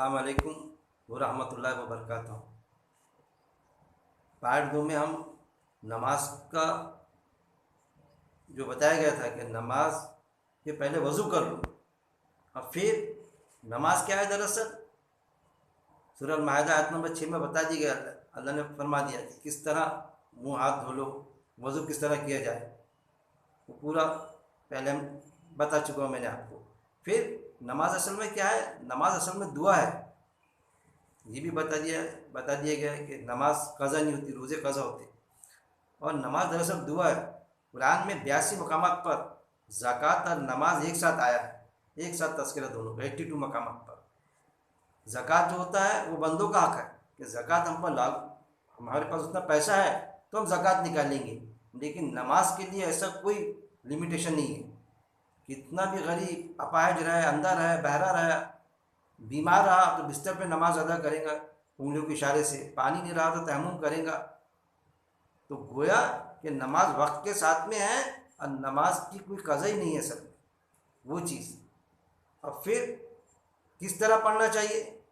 अस्सलाम वालेकुम वरहमतुल्लाहि वबरकातुहू। पार्ट 2 में हम नमाज का जो बताया गया था कि नमाज के पहले वज़ू कर लो और फिर नमाज क्या है। दरअसल सूरह अल माइदा आयत नंबर 6 में बता दिया गया, अल्लाह ने फरमा दिया कि किस तरह मुंह हाथ धो लो, वज़ू किस तरह किया जाए, वो पूरा पहले हम बता चुका हूँ मैंने आपको। फिर नमाज असल में क्या है, नमाज असल में दुआ है। ये भी बता दिया गया है कि नमाज कज़ा नहीं होती, रोज़े कज़ा होते। और नमाज दरअसल दुआ है। कुरान में 82 मकामात पर ज़कात और नमाज एक साथ आया है, एक साथ तज़किरा दोनों 82 मकामात पर। ज़कात जो होता है वो बंदों का हक़ है कि ज़कात हम पर लागू, हमारे पास उतना पैसा है तो हम ज़कात निकालेंगे, लेकिन नमाज के लिए ऐसा कोई लिमिटेशन नहीं है। कितना भी गरीब, अपाहिज रहे, अंधा रहे, बहरा रहे, बीमार रहा तो बिस्तर पे नमाज अदा करेगा उंगलियों के इशारे से, पानी नहीं रहा तो तयम्मुम करेगा। तो गोया कि नमाज वक्त के साथ में है और नमाज की कोई कज़ा ही नहीं है सब वो चीज़। और फिर किस तरह पढ़ना चाहिए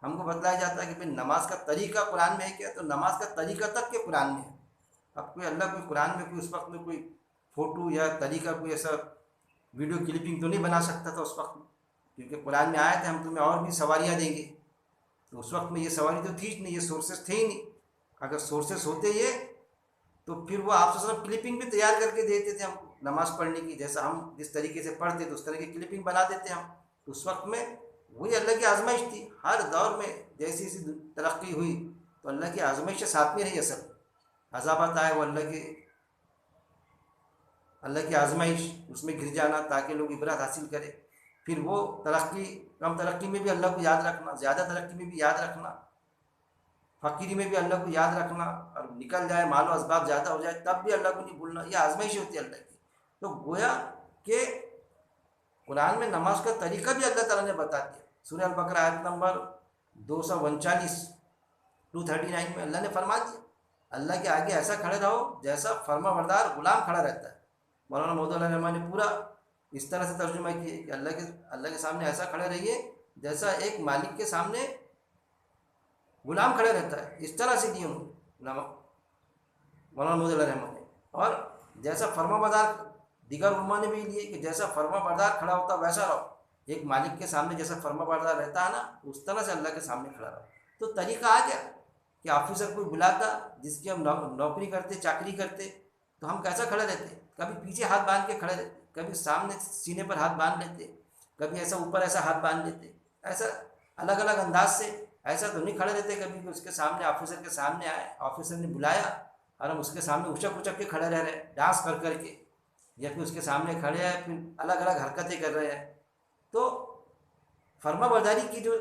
हमको बताया जाता है कि भाई नमाज का तरीका कुरान में है क्या, तो नमाज का तरीका तक के कुरान में है। अब कोई कुरान में कोई उस वक्त में कोई फ़ोटो या तरीका कोई ऐसा वीडियो क्लिपिंग तो नहीं बना सकता था उस वक्त में, क्योंकि कुरान में आए थे हम तुम्हें और भी सवारियाँ देंगे। तो उस वक्त में ये सवारी तो थी नहीं, ये सोर्सेस थे ही नहीं। अगर सोर्सेस होते ये तो फिर वो आपसे सिर्फ क्लिपिंग भी तैयार करके देते थे हम नमाज़ पढ़ने की, जैसा हम जिस तरीके से पढ़ते थे उस तरह की क्लिपिंग बना देते हम। तो उस वक्त में वही अल्लाह की आजमाइश थी। हर दौर में जैसी जैसी तरक्की हुई तो अल्लाह की आजमाइश साथ में रही। असल अजाबत आए वो अल्लाह की आजमाइश, उसमें गिर जाना ताकि लोग इबरत हासिल करें। फिर वो तरक्की, कम तरक्की में भी अल्लाह को याद रखना, ज़्यादा तरक्की में भी याद रखना, फ़कीरी में भी अल्लाह को याद रखना, और निकल जाए मालो असबाब ज़्यादा हो जाए तब भी अल्लाह को नहीं भूलना। ये आजमाइश होती है अल्लाह की। तो गोया कि कुरान में नमाज का तरीका भी अल्लाह ताला ने बता दिया। सूरह अल बकरा आयत नंबर 239 239 में अल्लाह ने फरमा दिया, अल्लाह के आगे ऐसा खड़े रहो जैसा फर्माबरदार गुलाम खड़ा रहता है। मौलाना मौदूद रहमान ने पूरा इस तरह से तर्जुमा किया कि अल्लाह के सामने ऐसा खड़े रहिए जैसा एक मालिक के सामने गुलाम खड़े रहता है। इस तरह से दिए मौलाना मौदूद रहमान ने। और जैसा फर्माबरदार दीगर उलमा ने भी लिए कि जैसा फर्माबरदार खड़ा होता वैसा रहो। एक मालिक के सामने जैसा फर्माबरदार रहता है ना, उस तरह से अल्लाह के सामने खड़ा रहो। तो तरीका आ गया कि ऑफिसर कोई बुलाता जिसकी हम नौकरी करते, चाकरी करते, तो हम कैसा खड़े रहते, कभी पीछे हाथ बांध के खड़े रहते, कभी सामने सीने पर हाथ बांध लेते, कभी ऐसा ऊपर ऐसा हाथ बांध लेते, ऐसा अलग अलग अंदाज से। ऐसा तो नहीं खड़े रहते कभी कि उसके सामने ऑफिसर के सामने आए, ऑफिसर ने बुलाया और हम उसके सामने उचक उचक के खड़े रह रहे हैं डांस कर करके, या फिर उसके सामने खड़े हैं फिर अलग अलग हरकतें कर रहे हैं। तो फर्माबरदारी की जो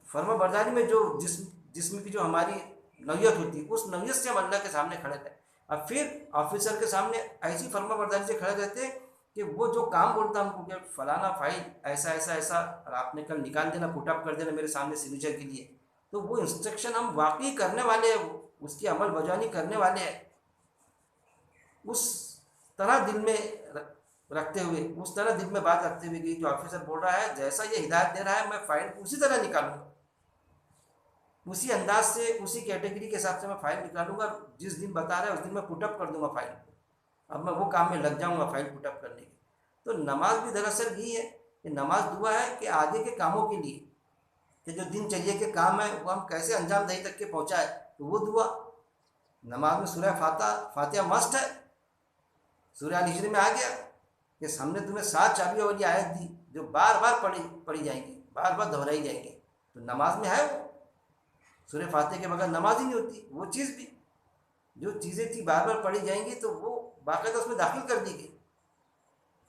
फर्माबरदारी में जो जिस्म की जो हमारी नौयत होती है, उस नौयत से हम अल्लाह के सामने खड़े थे। और फिर ऑफिसर के सामने ऐसी फर्माबरदारी से खड़े रहते कि वो जो काम बोलता हमको कि फलाना फाइल ऐसा ऐसा ऐसा और आपने कल निकाल देना, पुटअप कर देना मेरे सामने सिग्नेचर के लिए, तो वो इंस्ट्रक्शन हम वाकई करने वाले हैं, उसकी अमल बजानी करने वाले हैं। उस तरह दिल में रखते हुए, उस तरह दिल में बात रखते हुए कि जो ऑफिसर बोल रहा है, जैसा ये हिदायत दे रहा है, मैं फाइल उसी तरह निकालूंगा, उसी अंदाज से, उसी कैटेगरी के हिसाब से मैं फाइल निकालूंगा। जिस दिन बता रहा है उस दिन मैं पुटअप कर दूंगा फाइल को। अब मैं वो काम में लग जाऊंगा फाइल पुटअप करने के। तो नमाज भी दरअसल यही है कि नमाज दुआ है कि आगे के कामों के लिए, कि जो दिनचर्या के काम है वो हम कैसे अंजाम दही तक के पहुँचाए, तो वो दुआ। नमाज में सूरह फातिहा मस्ट है। सूरह अल हिज्र में आ गया कि हमने तुम्हें 7 चाबियों वाली आयत दी जो बार बार पढ़ी जाएंगी, बार बार दोहराई जाएंगी। तो नमाज में है वो। सूरह फातिहा के बगैर नमाज ही नहीं होती। वो चीज़ भी, जो चीज़ें थी बार बार पढ़ी जाएंगी तो वो बाकायदा उसमें दाखिल कर दी गई।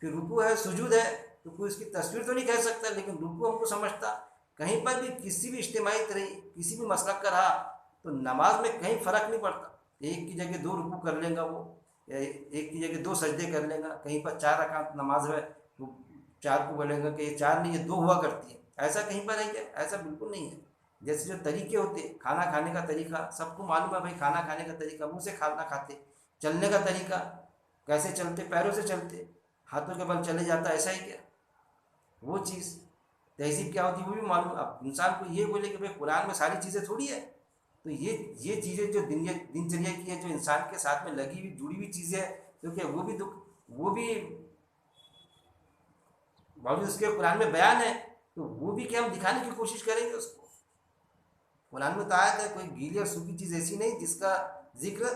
फिर रुकू है, सुजूद है, तो कोई उसकी तस्वीर तो नहीं कह सकता, लेकिन रुकू हमको समझता। कहीं पर भी किसी भी इज्तिमाई तरह किसी भी मसलक का रहा तो नमाज में कहीं फ़र्क नहीं पड़ता। एक की जगह 2 रुकू कर लेगा वो, या एक की जगह 2 सजदे कर लेगा। कहीं पर 4 रकात नमाज है तो 4 को बोलेगा कि ये 4 नहीं, ये 2 हुआ करती है। ऐसा कहीं पर है क्या? ऐसा बिल्कुल नहीं है। जैसे जो तरीके होते, खाना खाने का तरीका सबको मालूम है भाई, खाना खाने का तरीका मुँह से खाना खाते, चलने का तरीका कैसे चलते, पैरों से चलते, हाथों के बल चले जाता, ऐसा ही क्या वो चीज़। तहजीब क्या होती है वो भी मालूम। अब इंसान को ये बोले कि भाई कुरान में सारी चीज़ें थोड़ी है, तो ये चीज़ें जो दिनचर्या की है, जो इंसान के साथ में लगी हुई जुड़ी हुई चीज़ें हैं, क्योंकि वो भी दुख, वो भी बावजूद उसके कुरान में बयान है, तो वो भी क्या हम दिखाने की कोशिश करेंगे उसको। कुरान में तो आयत है, कोई गीली और सूखी चीज़ ऐसी नहीं जिसका जिक्र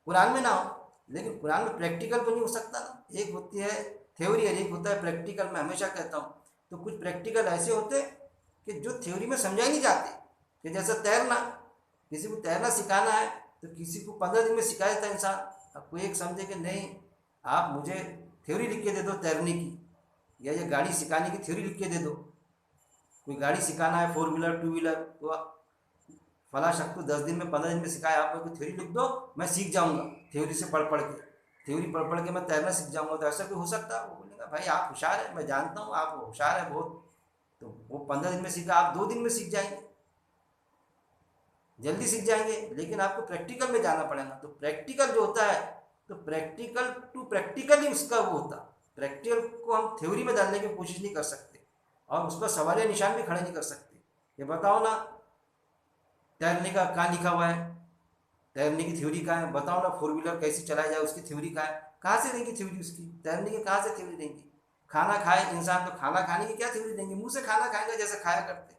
कुरान में ना हो। लेकिन कुरान में प्रैक्टिकल तो नहीं हो सकता ना, एक होती है थ्योरी और एक होता है प्रैक्टिकल। मैं हमेशा कहता हूँ, तो कुछ प्रैक्टिकल ऐसे होते कि जो थ्योरी में समझाए नहीं जाते, कि जैसे तैरना, किसी को तैरना सिखाना है तो किसी को 15 दिन में सिखा देता है इंसान। अब कोई एक समझे कि नहीं, आप मुझे थ्योरी लिख के दे दो तैरने की, या ये गाड़ी सिखाने की थ्योरी लिख के दे दो। कोई गाड़ी सिखाना है, 4 व्हीलर 2 व्हीलर, तो फला शख्स को 10 दिन में 15 दिन में सिखाया, आप मेरे को थ्योरी लिख दो, मैं सीख जाऊँगा थ्योरी से पढ़ पढ़ के, थ्योरी पढ़ पढ़ के मैं तैरना सीख जाऊँगा। तो ऐसा भी हो सकता है? वो बोलेगा भाई आप होशियार है, मैं जानता हूँ आप होशियार है बहुत, तो वो 15 दिन में सीखा, आप 2 दिन में सीख जाएंगे, जल्दी सीख जाएंगे। लेकिन आपको प्रैक्टिकल में जाना पड़ेगा। तो प्रैक्टिकल जो होता है, तो प्रैक्टिकल टू प्रैक्टिकल ही उसका वो होता। प्रैक्टिकल को हम थ्योरी में डालने की कोशिश नहीं कर सकते, और उस पर सवालिया निशान भी खड़े नहीं कर सकते। ये बताओ ना, तैरने का कहाँ लिखा हुआ है, तैरने की थ्योरी कहाँ है? बताओ ना, 4 व्हीलर कैसे चलाया जाए उसकी थ्योरी कहाँ है? कहाँ से देंगे थ्योरी उसकी? तैरने की कहाँ से थ्योरी देंगे? खाना खाए इंसान तो खाना खाने की क्या थ्योरी देंगे? मुंह से खाना खाएगा जैसे खाया करते।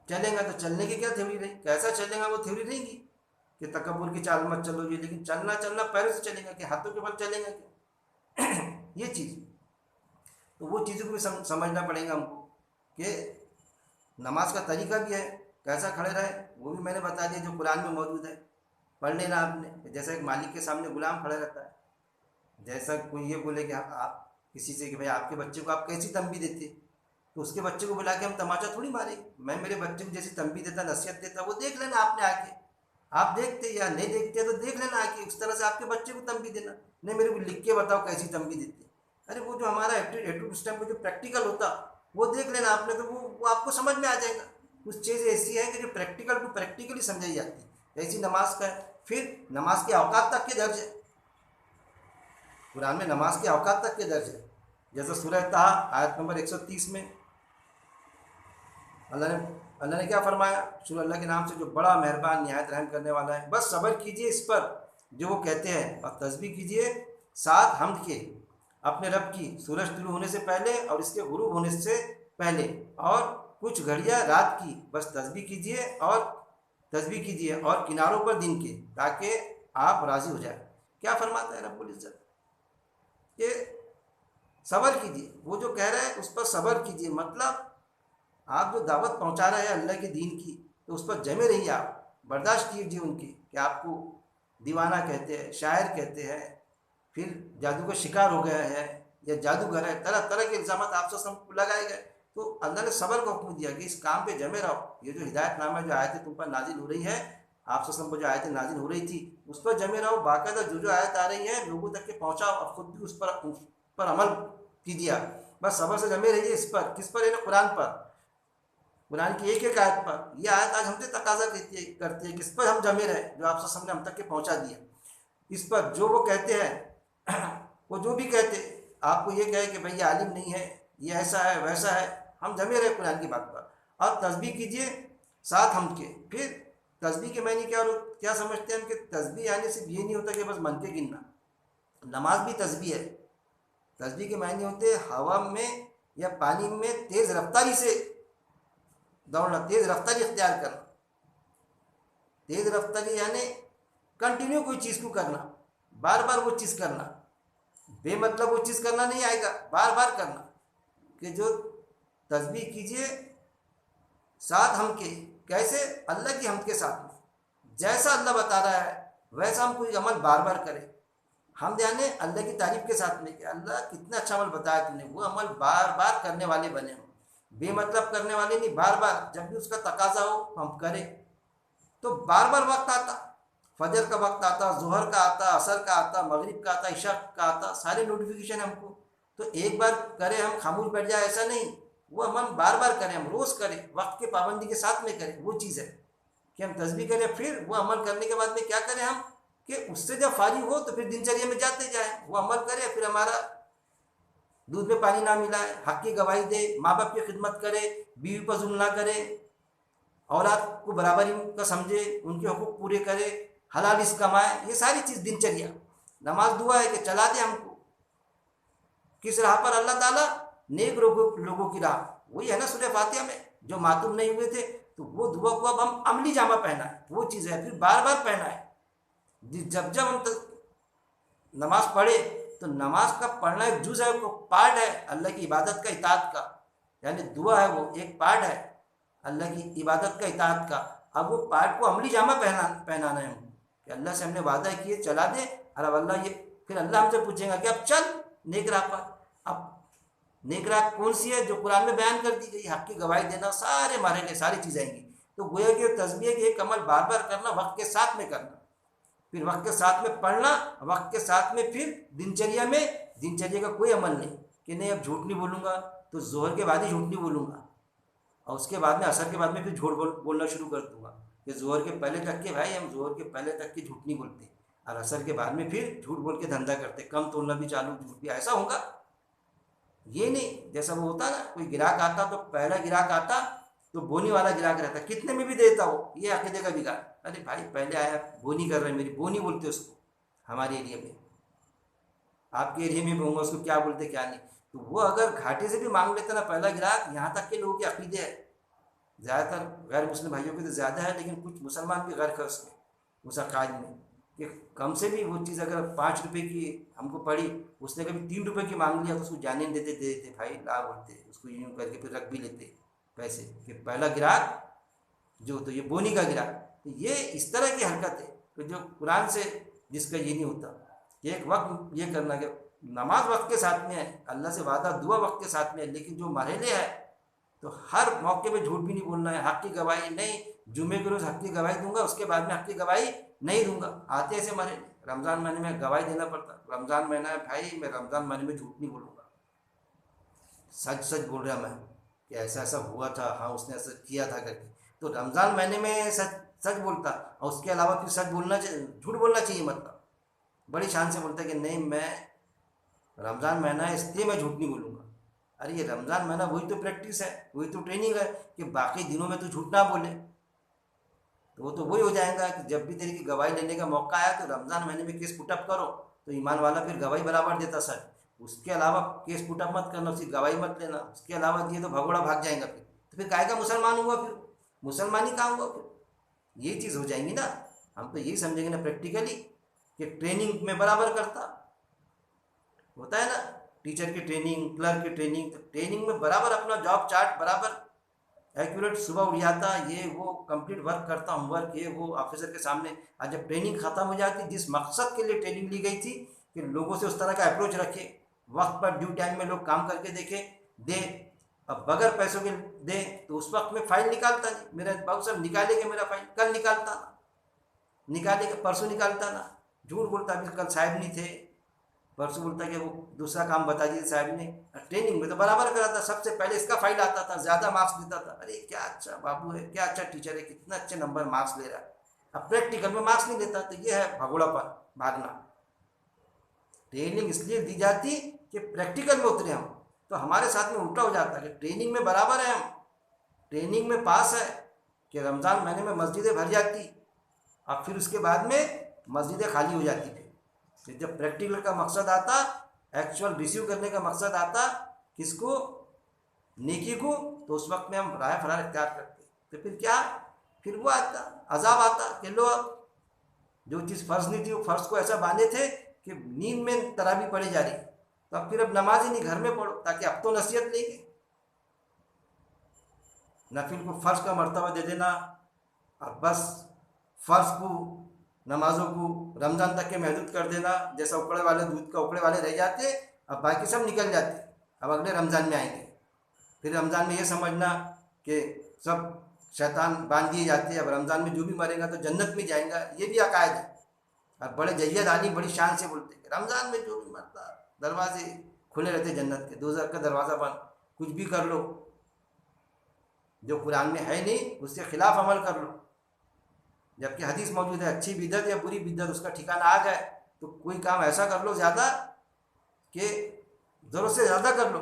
चलेगा तो चलने की क्या थ्योरी रहेगी? कैसा चलेगा वो थ्योरी रहेगी कि तकब्बुर की चाल मत चलो जी, लेकिन चलना चलना पैरों से चलेगा कि हाथों के बल चलेगा क्या? ये चीज़, तो वो चीज़ों को भी समझना पड़ेगा हमको कि नमाज का तरीका भी है, कैसा खड़े रहे वो भी मैंने बता दिया जो कुरान में मौजूद है। पढ़ लेना आपने। जैसा एक मालिक के सामने गुलाम खड़ा रहता है, जैसा कोई ये बोले कि आप किसी से कि भाई आपके बच्चे को आप कैसी तंबी देते, तो उसके बच्चे को बुला के हम तमाचा थोड़ी मारेंगे। मैं मेरे बच्चे को जैसी तंबी देता, नसीहत देता, वो देख लेना आपने आके। आप देखते या नहीं देखते तो देख लेना आके, उस तरह से आपके बच्चे को तंबी देना। नहीं मेरे को लिख के बताओ कैसी तंबी देते। अरे वो जो हमारा एटू सिस्टम जो प्रैक्टिकल होता, वो देख लेना आपने, तो वो आपको समझ में आ जाएगा। कुछ चीज़ ऐसी है कि जो प्रैक्टिकल टू प्रैक्टिकली समझाई जाती है, ऐसी नमाज का है। फिर नमाज के औकात तक के दर्ज है, कुरान में नमाज के औकात तक के दर्ज है। जैसे सूरह ताहा आयत नंबर 130 में अल्लाह ने क्या फरमाया? शुरू अल्लाह के नाम से जो बड़ा मेहरबान निहायत रहम करने वाला है। बस सब्र कीजिए इस पर जो वो कहते हैं, और तस्बीह कीजिए साथ हमद के अपने रब की, सूरज तुलू होने से पहले और इसके गुरूब होने से पहले, और कुछ घड़ियाँ रात की। बस तस्बीह कीजिए और किनारों पर दिन के, ताकि आप राज़ी हो जाए। क्या फरमाता है रब्बुल इज़्ज़त? कि सब्र कीजिए, वो जो कह रहा है उस पर सब्र कीजिए। मतलब आप जो दावत पहुंचा रहे हैं अल्लाह के दीन की, तो उस पर जमे रहिए, आप बर्दाश्त कीजिए उनकी, कि आपको दीवाना कहते हैं, शायर कहते हैं, फिर जादू का शिकार हो गया है या जादूगर है, तरह तरह के इल्ज़ाम आपसे सब लगाए गए। तो अल्लाह ने सब्र का हुक्म दिया कि इस काम पे जमे रहो। ये जो हिदायतनामा जो आयतें तुम पर नाजिल हो रही है, आप सब पर जो आयतें नाजिल हो रही थी उस पर जमे रहो। बाकायदा जो आयत आ रही है लोगों तक के पहुँचाओ, और खुद भी उस पर अमल कीजिए। बस सब्र से जमे रहिए। इस पर, किस पर? कुरान पर, कुरान की एक एक आयत पर। यह आयत आज हमसे तकाजा करती है किस पर हम जमे रहे, जो आप सब ने हम तक के पहुंचा दिया। इस पर जो वो कहते हैं वो जो भी कहते, आपको ये कहे कि भाई ये आलिम नहीं है, ये ऐसा है वैसा है, हम जमे रहे कुरान की बात पर। और तस्बीह कीजिए साथ हम के। फिर तस्बीह के मायने क्या समझते हैं हम कि तस्बीह यानी सिर्फ ये नहीं होता कि बस मन के गिनना। नमाज भी तस्बीह है। तस्बीह के मायने होते हैं हवा में या पानी में तेज़ रफ्तारी से दौड़ना, तेज़ रफ्तारी इख्तियार करना। तेज़ रफ्तारी यानी कंटिन्यू कोई चीज़ को करना, बार बार वो चीज़ करना, बेमतलब वो चीज़ करना नहीं आएगा, बार बार करना। कि जो तस्बीह कीजिए साथ हम के, कैसे? अल्लाह की हमद के साथ में, जैसा अल्लाह बता रहा है वैसा हम कोई अमल बार बार करें। हम यानी अल्लाह की तारीफ़ के साथ में कि अल्लाह कितना अच्छा अमल बताया तुमने, वो अमल बार बार करने वाले बने हम, बेमतलब करने वाले नहीं। बार बार जब भी उसका तकाजा हो हम करें। तो बार बार वक्त आता, फजर का वक्त आता, जोहर का आता, असर का आता, मगरिब का आता, इशा का आता, सारे नोटिफिकेशन हमको। तो एक बार करें हम खामोश बैठ जाए, ऐसा नहीं। वो हम बार बार करें, हम रोज़ करें, वक्त के पाबंदी के साथ में करें। वो चीज़ है कि हम तस्बीह करें, फिर वो अमल करने के बाद में क्या करें हम, कि उससे जब फारिग हो तो फिर दिनचर्या में जाते जाए, वो अमल करें, फिर हमारा दूध में पानी ना मिलाए, हक की गवाही दे, माँ बाप की खिदमत करे, बीवी पर जुल्म ना करे, औलाद को बराबरी का समझे, उनके हकूक पूरे करे, हलाल रिस्क कमाए, ये सारी चीज़ दिनचर्या। नमाज दुआ है कि चला दे हमको किस राह पर, अल्लाह ताला नेक लोगों की राह, वही है ना सूरह फातिहा में, जो मातूम नहीं हुए थे तो वो दुआ को अब हम अमली जामा पहना है, वो चीज़ है, फिर बार बार पहना है। जब जब हम नमाज पढ़े तो नमाज का पढ़ना एक जुज़ है, वो पार्ट है अल्लाह की इबादत का, इताअत का, यानी दुआ है वो एक पार्ट है अल्लाह की इबादत का, इताअत का। अब वो पार्ट को अमली जामा पहनाना है हमको कि अल्लाह से हमने वादा किए चला दे, और अब अल्लाह ये, फिर अल्लाह हमसे पूछेगा कि अब चल नेक राह पर। अब नेक राह कौन सी है? जो कुरान में बयान कर दी गई, हक की गवाही देना, सारे मारेंगे, सारी चीज़ आएंगी। तो गोया कि तस्बीह के एक अमल बार बार करना, वक्त के साथ में करना, फिर वक्त के साथ में पढ़ना, वक्त के साथ में फिर दिनचर्या में, दिनचर्या का कोई अमल नहीं कि नहीं अब झूठ नहीं बोलूँगा तो जोहर के बाद ही झूठ नहीं बोलूँगा, और उसके बाद में असर के बाद में फिर झूठ बोलना शुरू कर दूँगा कि जोहर के पहले तक के भाई हम जोहर के पहले तक की झूठ नहीं बोलते, और असर के बाद में फिर झूठ बोल के धंधा करते, कम तोड़ना भी चालू, झूठ भी, ऐसा होगा? ये नहीं। जैसा वो होता ना, कोई ग्राहक आता तो पहला ग्राहक आता तो बोनी वाला ग्राहक रहता, कितने में भी देता हो, ये अकीदे का बिगाड़। अरे भाई पहले आया बोनी कर रहे हैं, मेरी बोनी बोलते उसको हमारे एरिया में, आपके एरिया में भी होंगे उसको क्या बोलते क्या नहीं। तो वो अगर घाटे से भी मांग लेता ना पहला ग्राहक, यहाँ तक के लोगों के अकीदे है, ज़्यादातर गैर मुस्लिम भाइयों के तो ज़्यादा है, लेकिन कुछ मुसलमान भी गर्क है उसमें, उस अकाज में, कि कम से भी वो चीज़ अगर 5 रुपये की हमको पड़ी, उसने कभी 3 रुपये की मांग लिया तो उसको जाने दे देते भाई ला बोलते, उसको यूँ करके फिर रख भी लेते पैसे कि पहला ग्राहक जो, तो ये बोनी का ग्राहक। तो ये इस तरह की हरकत है तो जो कुरान से जिसका ये नहीं होता कि एक वक्त ये करना कि नमाज वक्त के साथ में है, अल्लाह से वादा दुआ वक्त के साथ में है, लेकिन जो मरहले है तो हर मौके पे झूठ भी नहीं बोलना है, हक की गवाही नहीं, जुमे के रोज़ हक की गवाही दूंगा, उसके बाद में हक की गवाही नहीं दूंगा। आते ऐसे मरे, रमज़ान महीने में गवाही देना पड़ता, रमज़ान महीना है भाई, मैं रमज़ान महीने में झूठ नहीं बोलूँगा, सच सच बोल रहा मैं कि ऐसा ऐसा हुआ था, हाँ उसने ऐसा किया था करके, तो रमज़ान महीने में सच सच बोलता, और उसके अलावा फिर सच बोलना चाहिए, झूठ बोलना चाहिए, मतलब बड़ी शान से बोलता है कि नहीं मैं रमज़ान महीना है इसलिए मैं झूठ नहीं बोलूँगा। अरे ये रमज़ान महीना वही तो प्रैक्टिस है, वही तो ट्रेनिंग है कि बाकी दिनों में तो झूठ ना बोले, तो वो तो वही हो जाएगा कि जब भी तेरी की गवाही लेने का मौका आया तो रमज़ान महीने में केस पुटअप करो, तो ईमान वाला फिर गवाही बराबर देता सर, उसके अलावा केस पुटअप मत करना, उसकी गवाही मत लेना, उसके अलावा दिए तो भगोड़ा भाग जाएगा फिर, तो फिर काय का मुसलमान हुआ, फिर मुसलमान ही कहाँ हुआ, फिर ये चीज़ हो जाएंगी ना। हम तो यही समझेंगे ना प्रैक्टिकली कि ट्रेनिंग में बराबर करता होता है ना, टीचर की ट्रेनिंग, क्लर्क की ट्रेनिंग, तो ट्रेनिंग में बराबर अपना जॉब चार्ट बराबर एक्यूरेट, सुबह उठ जाता, ये वो कंप्लीट वर्क करता, होमवर्क ये वो ऑफिसर के सामने। आज जब ट्रेनिंग ख़त्म हो जाती, जिस मकसद के लिए ट्रेनिंग ली गई थी कि लोगों से उस तरह का अप्रोच रखे, वक्त पर ड्यू टाइम में लोग काम करके देखे दे, अब बगैर पैसों के दे, तो उस वक्त में फाइल निकालता नहीं, मेरा बाबू साहब निकालेंगे मेरा फाइल, कल निकालता ना, निकालेंगे परसों निकालता ना, झूठ बोलता अभी कल साहब नहीं थे, परसों बोलता कि वो दूसरा काम बता दिया साहब ने। ट्रेनिंग में तो बराबर कराता, सबसे पहले इसका फाइल आता था, ज़्यादा मार्क्स देता था, अरे क्या अच्छा बाबू है, क्या अच्छा टीचर है, कितना अच्छे नंबर मार्क्स ले रहा है। अब प्रैक्टिकल में मार्क्स नहीं देता, तो ये है भगोड़ापन, भागना। ट्रेनिंग इसलिए दी जाती कि प्रैक्टिकल में उतरे हम, तो हमारे साथ में उल्टा हो जाता है कि ट्रेनिंग में बराबर है हम, ट्रेनिंग में पास है कि रमज़ान महीने में मस्जिदें भर जाती, और फिर उसके बाद में मस्जिदें खाली हो जाती थी। फिर जब प्रैक्टिकल का मकसद आता, एक्चुअल रिसीव करने का मकसद आता, किसको, नेकी को, तो उस वक्त में हम राय फरार इख्तियार करते, तो फिर क्या, फिर वो आता अजाब आता कि लो जो चीज़ फ़र्ज़ नहीं थी वो फ़र्ज़ को ऐसा बांधे थे कि नींद में तरावी पड़ी जा रही, तो अब फिर अब नमाज ही नहीं, घर में पढ़ो, ताकि अब तो नसीहत लेंगे। नफिल को फ़र्ज़ का मर्तबा दे देना, अब बस फ़र्ज़ को, नमाजों को रमज़ान तक के महदूद कर देना, जैसा उकड़े वाले दूध का उकड़े वाले रह जाते, अब बाकी सब निकल जाते, अब अगले रमज़ान में आएंगे। फिर रमज़ान में ये समझना कि सब शैतान बांध दिए जाते हैं, अब रमज़ान में जो भी मरेगा तो जन्नत में जाएगा, ये भी अकायद है। अब बड़े जय्यद आली बड़ी शान से बोलते हैं रमज़ान में जो भी मरता दरवाजे खुले रहते जन्नत के, दोज़ख का दरवाज़ा बंद, कुछ भी कर लो जो कुरान में है नहीं, उसके खिलाफ अमल कर लो, जबकि हदीस मौजूद है, अच्छी बिदत या बुरी बिदत उसका ठिकाना आ गए, तो कोई काम ऐसा कर लो ज़्यादा कि ज़रूरत से ज़्यादा कर लो,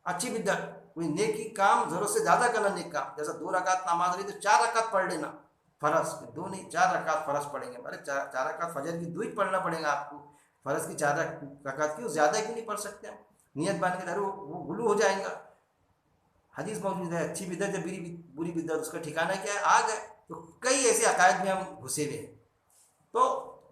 अच्छी बिद्दत। कोई नेकी काम ज़रूरत से ज़्यादा करना, नेक काम, जैसा 2 रकात नमाज रही तो 4 रकात पढ़ लेना फ़र्ज, 2 नहीं 4 रकात फ़र्ज पढ़ेंगे। अरे 4 रकात फजर की 2 ही पढ़ना पड़ेगा आपको, फ़र्ज की 4 रकात क्यों, ज़्यादा क्यों नहीं पढ़ सकते हम? नियत बांध के, अरे वो गुलू हो जाएगा। हदीस मौजूद है, अच्छी बिदत या बुरी बिदत, उसका ठिकाना क्या है, आग है। तो कई ऐसे अकायद में हम घुसे हुए हैं। तो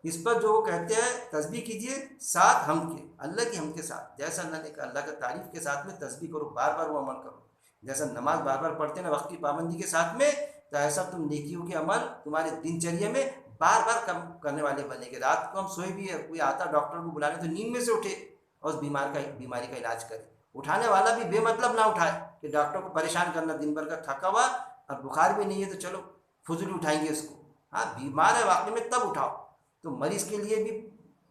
इस पर जो कहते हैं तस्बीह कीजिए साथ हम के, अल्लाह की हम के साथ, जैसा अल्लाह ने कहा, अल्लाह का तारीफ के साथ में तस्बीह करो, बार बार वो अमल करो। जैसा नमाज बार बार पढ़ते ना वक्त की पाबंदी के साथ में, तो ऐसा तुम नेकियों के अमल तुम्हारे दिनचर्या में बार बार कम करने वाले बनेंगे। रात को हम सोए भी है, कोई आता डॉक्टर को बुलाने तो नींद में से उठे और उस बीमारी का इलाज करे। उठाने वाला भी बेमतलब ना उठाए कि डॉक्टर को परेशान करना, दिन भर का थका हुआ और बुखार भी नहीं है तो चलो फजूल उठाएंगे उसको। हाँ, बीमार है वाकई में तब उठाओ। तो मरीज के लिए भी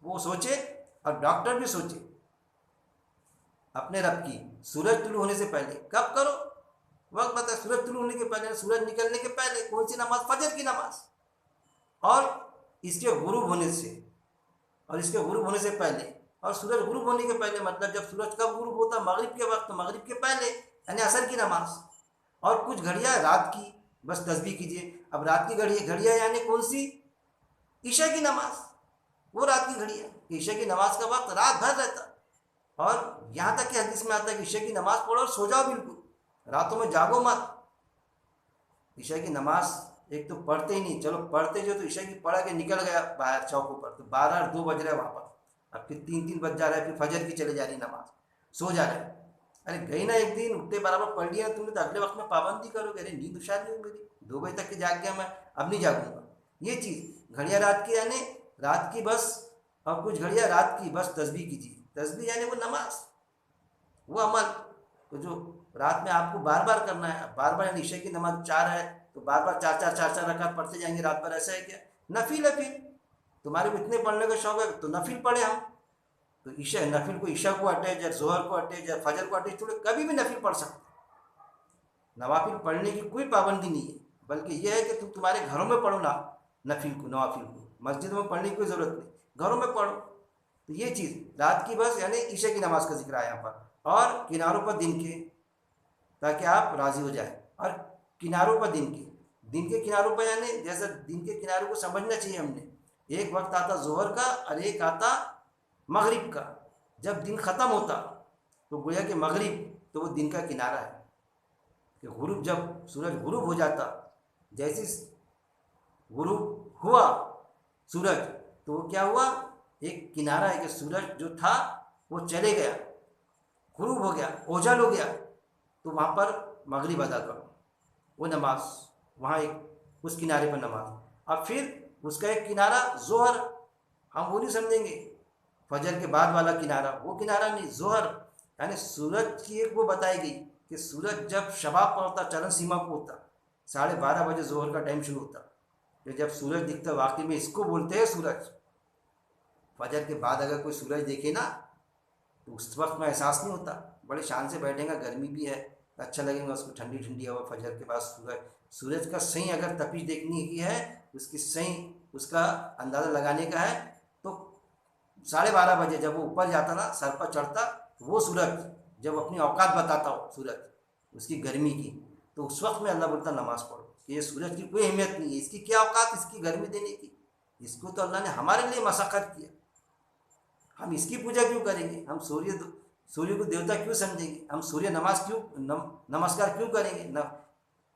वो सोचे और डॉक्टर भी सोचे अपने रब की। सूरज तुलू होने से पहले कब करो, वक्त बताए, सूरज तुलू होने के पहले, सूरज निकलने के पहले। कौन सी नमाज? फजर की नमाज। और इसके गुरूब होने से, और इसके गुरूब होने से पहले, और सूरज गुरूब होने के पहले, मतलब जब सूरज कब गुरूब होता? मगरिब के वक्त, तो मगरिब के पहले यानी असर की नमाज। और कुछ घड़ियाँ रात की, बस तस्बीह कीजिए। अब रात की घड़ियाँ यानी कौन सी? ईशा की नमाज, वो रात की घड़ियाँ। ईशा की नमाज का वक्त रात भर रहता। और यहाँ तक कि हदीस में आता है कि ईशा की नमाज पढ़ो और सो जाओ, बिल्कुल रातों में जागो मत। ईशा की नमाज एक तो पढ़ते ही नहीं, चलो पढ़ते जो तो ईशा की पढ़ा के निकल गया बाहर चौकों पर, तो 12 और 2 बज रहे वापस, अब फिर 3 बज जा रहा है, फिर फजर की चले जा रही नमाज, सो जा रहे हैं। अरे गई ना एक दिन, उठते बराबर पढ़ लिया तुमने, तो अगले वक्त में पाबंदी करोगे, अरे नींद उशार नहीं हो मेरी, 2 बजे तक के जाग गया मैं, अब नहीं जागूंगा। ये चीज़ घड़ियाँ रात की यानी रात की बस, और कुछ घड़ियाँ रात की बस तस्बीह कीजिए। तस्बीह यानी वो नमाज, वो अमल, तो जो रात में आपको बार बार करना है। बार बार यानी ईशा की नमाज 4 है तो बार बार 4 रकात पढ़ते जाएंगे रात भर, ऐसा है क्या? नफिल है। फिर तुम्हारे को इतने पढ़ने का शौक है तो नफिल पढ़े हम। तो ईशा नफिल को, ईशा को हटे, चाहे जोहर को हटे, चाहे फजर को हटे, थोड़े कभी भी नफिल पढ़ सकते। नवाफिल पढ़ने की कोई पाबंदी नहीं है, बल्कि यह है कि तुम तुम्हारे घरों में पढ़ो ना नफिल को, नवाफिल को। मस्जिद में पढ़ने की कोई ज़रूरत नहीं, घरों में पढ़ो। तो ये चीज़ रात की बस यानी ईशा की नमाज का जिक्र आया यहाँ पर। और किनारों पर दिन के, ताकि आप राज़ी हो जाए। और किनारों पर दिन के किनारों पर यानी जैसे दिन के किनारों को समझना चाहिए हमने। एक वक्त आता जोहर का और एक आता मगरिब का। जब दिन ख़त्म होता तो गोया कि मगरिब, तो वो दिन का किनारा है। कि गुरूब, जब सूरज गुरूब हो जाता, जैसे गुरूब हुआ सूरज, तो वो क्या हुआ? एक किनारा है कि सूरज जो था वो चले गया, गुरूब हो गया, ओझल हो गया, तो वहाँ पर मगरिब अदा करो, वो नमाज, वहाँ एक उस किनारे पर नमाज। अब फिर उसका एक किनारा जोहर, हम वो नहीं समझेंगे फजर के बाद वाला किनारा, वो किनारा नहीं, जोहर यानी सूरज की एक वो बताई गई कि सूरज जब शबाब पर होता, चरण सीमा को होता, 12:30 बजे जोहर का टाइम शुरू होता, कि जब सूरज दिखता, वाकई में इसको बोलते हैं सूरज। फजर के बाद अगर कोई सूरज देखे ना तो उस वक्त में एहसास नहीं होता, बड़े शान से बैठेगा, गर्मी भी है, अच्छा लगेगा उसको, ठंडी ठंडी हवा। फजर के बाद सूरज का सही अगर तपिश देखने की है, उसकी सही उसका अंदाज़ा लगाने का है, तो 12:30 बजे जब वो ऊपर जाता ना, सर पर चढ़ता, वो सूरज जब अपनी औकात बताता हो सूरज उसकी गर्मी की, तो उस वक्त में अल्लाह बोलता नमाज पढ़ो। कि ये सूरज की कोई अहमियत नहीं है, इसकी क्या औकात इसकी गर्मी देने की, इसको तो अल्लाह ने हमारे लिए मशक्क़त किया, हम इसकी पूजा क्यों करेंगे? हम सूर्य को देवता क्यों समझेंगे? हम सूर्य नमाज क्यों नमस्कार क्यों करेंगे? न,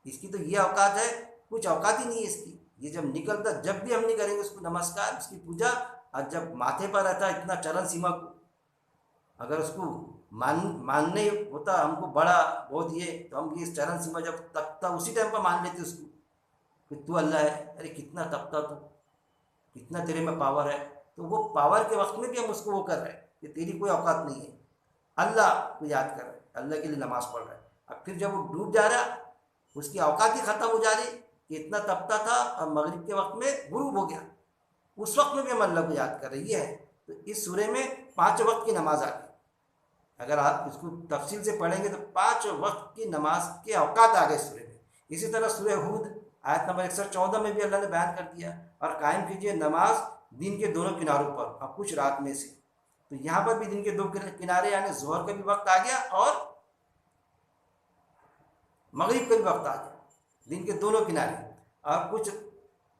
इसकी तो ये औकात है, कुछ औकात ही नहीं है इसकी। ये जब निकलता, जब भी हम नहीं करेंगे उसको नमस्कार, उसकी पूजा, और जब माथे पर रहता है इतना चरण सीमा को, अगर उसको मानने होता हमको बड़ा बहुत ये, तो हम ये चरण सीमा जब तकता उसी टाइम पर मान लेते उसको कि तू अल्लाह है। अरे कितना तकता तू, कितना तेरे में पावर है। तो वो पावर के वक्त में भी हम उसको वो कर रहे हैं कि तेरी कोई औकात नहीं है, अल्लाह को याद कर रहे हैं, अल्लाह के लिए नमाज पढ़ रहे हैं। अब फिर जब वो डूब जा रहा, उसकी औकात ही ख़त्म हो जा रही कि इतना तपता था, और मगरिब के वक्त में गुरूब हो गया, उस वक्त में भी हम अल्लाह को याद कर रही है। तो इस सूरे में 5 वक्त की नमाज आ गई। अगर आप इसको तफसील से पढ़ेंगे तो 5 वक्त की नमाज के औकात आ गए सूरे में। इसी तरह सूरे हूद आयत नंबर 114 में भी अल्लाह ने बयान कर दिया, और कायम कीजिए नमाज दिन के दोनों किनारों पर और कुछ रात में से। तो यहाँ पर भी दिन के दो किनारे यानी जोहर का भी वक्त आ गया और मगरिब का भी वक्त आ गया, दिन के दोनों किनारे। और कुछ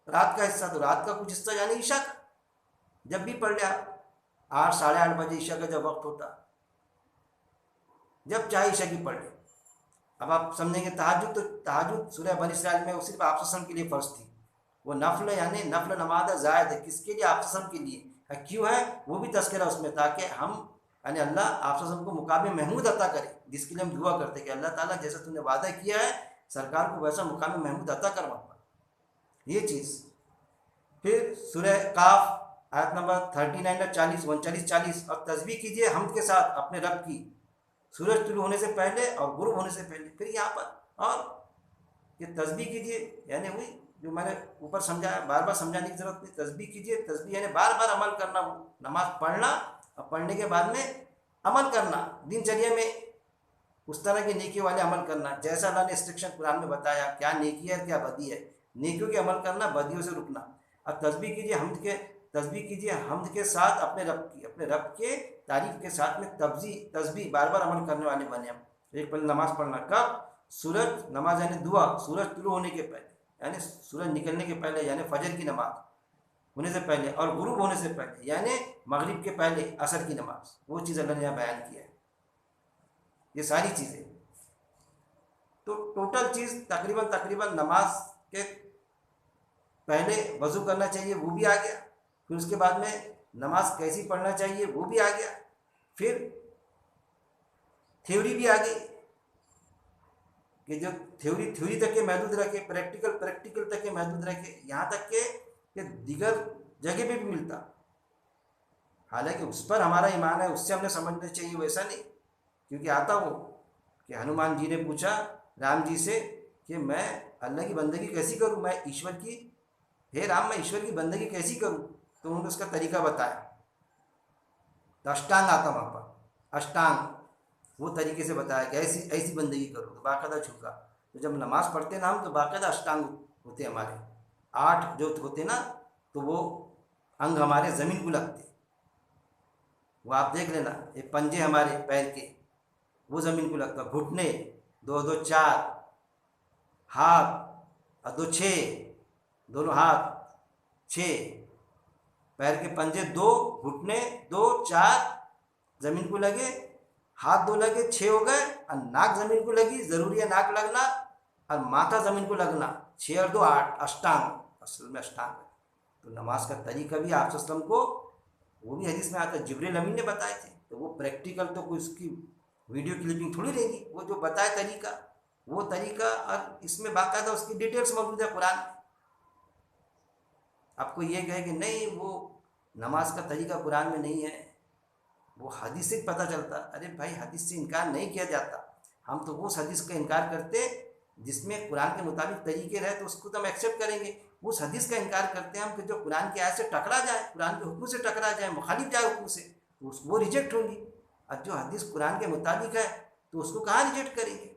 रात का हिस्सा, तो रात का कुछ हिस्सा यानी ईशा का, जब भी पढ़ लिया 8 साढ़े 8 बजे ईशा का जब वक्त होता, जब चाहे ईशा की पढ़ ले। अब आप समझेंगे तहज्जुद, तो तहज्जुद सूरह बनी इसराइल में वो सिर्फ आप सल्लम के लिए फ़र्ज थी, वो नफल यानी नफल नमाज ज़ायद है, किसके लिए? आप सल्लम के लिए। क्यों है? वो भी तस्करा उसमें, ताकि हम यानी अल्लाह आप सल्लम को मुकाम महमूद अता करे, जिसके लिए हम दुआ करते कि अल्लाह ताला जैसा तूने वादा किया है सरकार को वैसा मुकाम महमूद अता करवा, ये चीज़। फिर सूरह काफ आयत नंबर 39 और 40 39 40, और तस्बीह कीजिए हमद के साथ अपने रब की सूरज तुलू होने से पहले और गुरूब होने से पहले। फिर यहाँ पर और ये तस्बीह कीजिए यानी हुई जो मैंने ऊपर समझाया, बार बार समझाने की जरूरत नहीं। तस्बीह कीजिए, तस्बीह यानी बार बार अमल करना, नमाज पढ़ना और पढ़ने के बाद में अमल करना, दिनचर्या में उस तरह की नेकी वाले अमल करना जैसा अल्लाह ने इंस्ट्रक्शन कुरान में बताया, क्या नेकी है क्या बदी है, नेकियों के अमल करना, बदियों से रुकना। और तस्बीह कीजिए हमद के साथ अपने रब के तारीफ के साथ में तस्बीह बार बार अमल करने वाले बने हम। एक पहले नमाज पढ़ना कब? सूरज, नमाज यानी दुआ सूरज तुलू होने के पहले यानी सूरज निकलने के पहले यानी फजर की नमाज होने से पहले, और गुरूब होने से पहले यानी मगरिब के पहले असर की नमाज। वो चीज़ अल्लाह ने यहाँ बयान किया है, ये सारी चीज़ें। तो टोटल चीज़ तकरीबन नमाज के पहले वज़ू करना चाहिए, वो भी आ गया। फिर उसके बाद में नमाज कैसी पढ़ना चाहिए वो भी आ गया। फिर थ्योरी भी आ गई कि जो थ्योरी तक के महदूद रखे, प्रैक्टिकल तक के महदूद रखे, यहाँ तक के दीगर जगह पे भी मिलता। हालांकि उस पर हमारा ईमान है, उससे हमने समझना चाहिए, वैसा नहीं। क्योंकि आता वो कि हनुमान जी ने पूछा राम जी से कि मैं अल्लाह की बंदगी कैसी करूँ, मैं ईश्वर की, हे राम मैं ईश्वर की बंदगी कैसी करूँ? तो उन्होंने उसका तरीका बताया। तो अष्टांग आता वहाँ पर, अष्टांग वो तरीके से बताया कि ऐसी बंदगी करो, तो बाकायदा झुका। तो जब नमाज पढ़ते ना हम, तो बाकायदा अष्टांग होते हमारे 8 जो होते ना, तो वो अंग हमारे ज़मीन को लगते, वो आप देख लेना। ये पंजे हमारे पैर के वो ज़मीन को लगता, घुटने 2 2 4, हाथ और 2 6, दोनों हाथ 6, पैर के पंजे 2, घुटने 2 4 ज़मीन को लगे, हाथ 2 लगे 6 हो गए, और नाक ज़मीन को लगी, ज़रूरी है नाक लगना, और माथा ज़मीन को लगना, 6 और 2 8, अष्टांग, असल में अष्टांग है। तो नमाज का तरीका भी आप सल्लम को वो भी हदीस में आता है, जिब्रील अमीन ने बताए थे। तो वो प्रैक्टिकल तो कोई उसकी वीडियो क्लिपिंग थोड़ी रहेगी, वो जो बताए तरीका वो तरीका, और इसमें बाकायदा उसकी डिटेल्स मौजूद है कुरान में। आपको ये कहे कि नहीं वो नमाज का तरीका कुरान में नहीं है, वो हदीस से पता चलता। अरे भाई हदीस से इनकार नहीं किया जाता, हम तो उस हदीस का इनकार करते जिसमें कुरान के मुताबिक तरीके रहे, तो उसको तो हम एक्सेप्ट करेंगे। उस हदीस का इनकार करते हैं हम कि जो कुरान की आयत से टकरा जाए, कुरान के हुक्म से टकरा जाए, मुखालिफ जाए हुक्म से, तो वो रिजेक्ट होंगी। और जो हदीस कुरान के मुताबिक है तो उसको कहाँ रिजेक्ट करेंगे।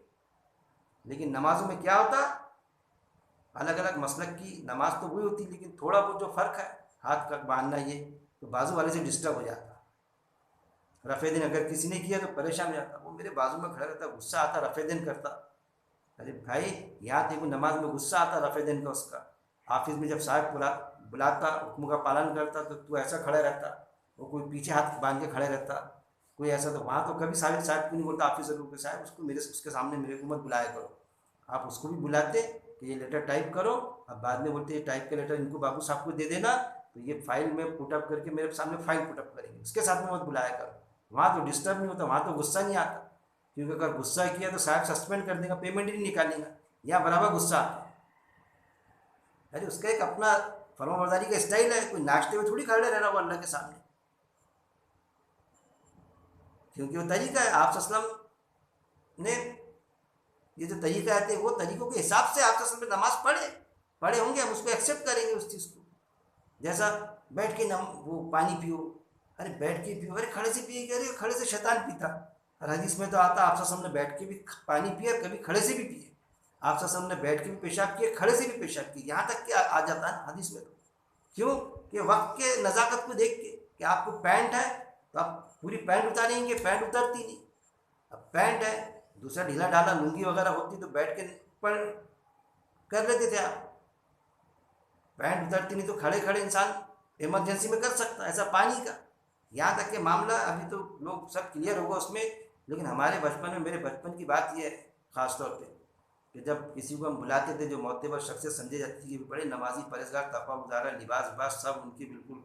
लेकिन नमाजों में क्या होता, अलग अलग मसलक की नमाज तो वही होती, लेकिन थोड़ा बहुत जो फ़र्क है, हाथ का बांधना ये, तो बाजू वाले से डिस्टर्ब हो जाता। रफ़े दिन अगर किसी ने किया तो परेशान हो जाता, वो मेरे बाजू में खड़ा रहता, गुस्सा आता, रफ़े दिन करता। अरे भाई यहाँ देखो नमाज में गुस्सा आता रफ़े दिन का, उसका ऑफिस में जब साहब बुलाता, हुक्म का पालन करता, तो तू ऐसा खड़ा रहता, वो कोई पीछे हाथ बांध के खड़े रहता, कोई ऐसा। तो वहाँ तो कभी साहब को नहीं बोलता ऑफिसर को, साहब उसके सामने मेरे को मत बुलाया करो। आप उसको भी बुलाते कि ये लेटर टाइप करो, अब बाद में बोलते ये टाइप का लेटर इनको बाबू साहब को दे देना, तो ये फाइल में पुटअप करके मेरे सामने फाइल पुटअप करेंगे, उसके साथ में मत बुलाया करो। वहाँ तो डिस्टर्ब नहीं होता, वहाँ तो गुस्सा नहीं आता, क्योंकि अगर गुस्सा किया तो साहब सस्पेंड कर देगा, पेमेंट ही नहीं निकालेगा। यहाँ बराबर गुस्सा आता। अरे उसका एक अपना फरमाबरदारी का स्टाइल है, कोई नाचते हुए थोड़ी खड़े रहना वो अल्लाह के सामने, क्योंकि वो तरीका है। आप सल्लम ने ये जो तरीका आते हैं वो तरीकों के हिसाब से आप सल्लम नमाज पढ़े होंगे, हम उसको एक्सेप्ट करेंगे उस चीज़ को। जैसा बैठ के वो पानी पियो, अरे बैठ के पियो, अरे खड़े से पिए, अरे खड़े से शैतान पीता। और हदीस में तो आता आप सल्लम ने बैठ के भी पानी पिए और कभी खड़े से भी पिए, आप सल्लम ने बैठ के भी पेशाब किए, खड़े से भी पेशाब किए, यहाँ तक कि आ जाता है हदीस में। तो क्यों कि वक्त के नज़ाकत को देख के कि आपको पैंट है तो आप पूरी पैंट उतारेंगे, पैंट उतरती नहीं। अब पैंट है, दूसरा ढीला ढाला लुंगी वगैरह होती तो बैठ के पर कर लेते थे आप। पैंट उतरती नहीं तो खड़े खड़े इंसान इमरजेंसी में कर सकता, ऐसा पानी का। यहाँ तक के मामला अभी तो लोग सब क्लियर होगा उसमें, लेकिन हमारे बचपन में, मेरे बचपन की बात ये है ख़ास तौर पे कि जब किसी को हम बुलाते थे जो मोतबर शख्सियत समझे जाती थी कि बड़े नमाजी परहेजगार तकवा गुजारा, लिबास विबास सब उनके बिल्कुल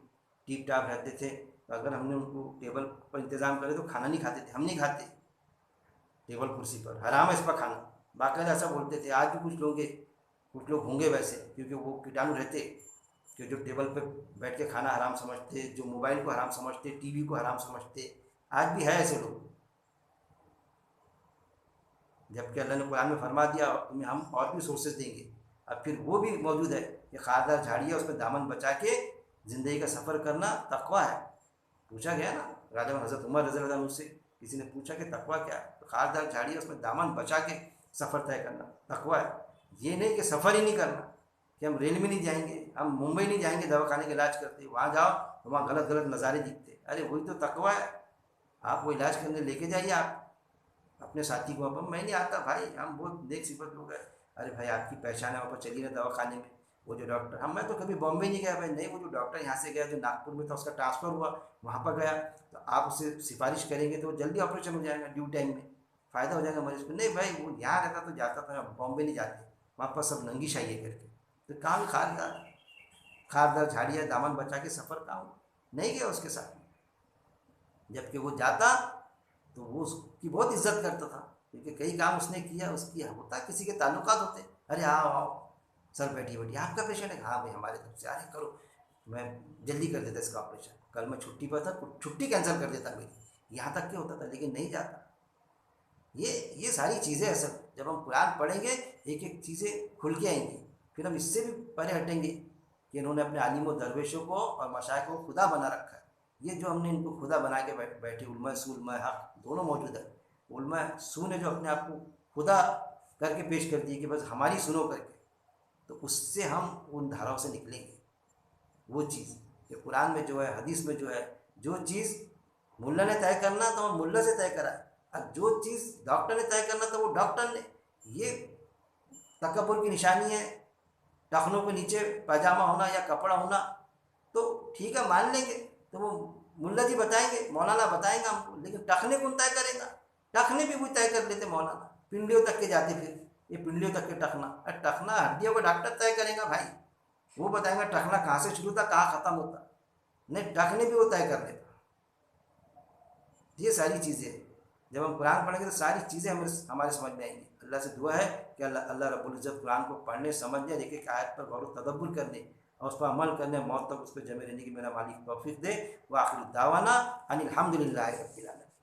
टीप टाप रहते थे, तो अगर हमने उनको टेबल पर इंतज़ाम करे तो खाना नहीं खाते थे, हम नहीं खाते टेबल कुर्सी पर, हराम है इस पर खाना, बाकायदा ऐसा बोलते थे। आज भी कुछ लोग होंगे वैसे, क्योंकि वो कीटाणु रहते कि जो टेबल पे बैठ के खाना हराम समझते, जो मोबाइल को हराम समझते, टीवी को हराम समझते, आज भी है ऐसे लोग। जबकि अल्लाह ने कुरान में फरमा दिया तुम्हें हम और भी सोर्सेज देंगे, अब फिर वो भी मौजूद है कि खारदार झाड़ी है उसमें दामन बचा के ज़िंदगी का सफ़र करना तकवा है। पूछा गया ना राजा हज़रत उमर रज़ी अल्लाह अन्हु से, किसी ने पूछा कि तकवा क्या है, तो खारदार झाड़ी है उसमें दामन बचा के सफ़र तय करना तकवा है। ये नहीं कि सफ़र ही नहीं करना, कि हम रेल में नहीं जाएंगे, हम मुंबई नहीं जाएंगे दवाखाने का इलाज करते, वहाँ जाओ तो वहाँ गलत गलत नज़ारे दिखते, अरे वही तो तकवा है। आप वो इलाज करने लेके जाइए आप अपने साथी को, अब मैं नहीं आता भाई, हम बहुत नेक सिफत लोग हैं, अरे भाई आपकी पहचान है, वहाँ पर चलिए ना दवाखाने में, वो जो डॉक्टर, हम मैं तो कभी बॉम्बे नहीं गया भाई, नहीं वो जो डॉक्टर यहाँ से गया जो नागपुर में था उसका ट्रांसफ़र हुआ वहाँ पर गया, तो आप उससे सिफारिश करेंगे तो जल्दी ऑपरेशन हो जाएगा ड्यू टाइम में, फ़ायदा हो जाएगा मरीज़ को। नहीं भाई वो यहाँ रहता तो जाता था, बॉम्बे नहीं जाते, वहाँ पर सब नंगी शाही है करके, तो काम खारदार झाड़ियाँ दामन बचा के सफ़र काम नहीं गया उसके साथ, जबकि वो जाता तो वो उसकी बहुत इज्जत करता था, क्योंकि कई काम उसने किया, उसकी होता किसी के ताल्लुकात होते, अरे आओ आओ सर बैठिए बैठिए आपका पेशेंट है, हाँ भाई हमारे तरफ से, अरे करो, मैं जल्दी कर देता इसका ऑपरेशन, कल मैं छुट्टी पर था छुट्टी कैंसिल कर देता मेरी, यहाँ तक क्या होता था, लेकिन नहीं जाता। ये सारी चीज़ें असल जब हम कुरान पढ़ेंगे एक एक चीज़ें खुल के आएंगी, फिर हम इससे भी परे हटेंगे कि इन्होंने अपने आलिम और दरवेशों को और मशाइख को खुदा बना रखा है। ये जो हमने इनको खुदा बना के बैठे, उलमा सू उलमा हक दोनों मौजूद है। उलमा सू ने जो अपने आप को खुदा करके पेश कर दिए कि बस हमारी सुनो करके, तो उससे हम उन धाराओं से निकलेंगे। वो चीज़ कि कुरान में जो है, हदीस में जो है, जो चीज़ मुल्ला ने तय करना तो हम मुल्ला से तय कराए, और जो चीज़ डॉक्टर ने तय करना तो वो डॉक्टर ने। ये तकब्बुर की निशानी है, टखनों के नीचे पैजामा होना या कपड़ा होना, तो ठीक है मान लेंगे, तो वो मुल्ला जी बताएंगे, मौलाना बताएंगे हमको, लेकिन टखने कौन तय करेगा? टखने भी वही तय कर लेते मौलाना, पिंडियों तक के जाते, फिर ये पिंडियों तक के टखना, अरे टखना हड्डियों का डॉक्टर तय करेगा भाई, वो बताएंगा टखना कहाँ से शुरू था कहाँ ख़त्म होता, नहीं टखने भी वो तय कर लेता। ये सारी चीज़ें जब हम कुरान पढ़ेंगे तो सारी चीज़ें हमारे समझ में आएंगी। अल्लाह से दुआ है कि अल्लाह रब्बुल इज़्ज़त कुरान को पढ़ने, समझने, एक एक आयत पर गौर तदब्बुर करने और उस पर अमल करने, मौत तक उस पर जमे रहने की मेरा मालिक तौफीक दे। व आखिर दावाना अनिल हम्दुलिल्लाहि रब्बिल आलमीन।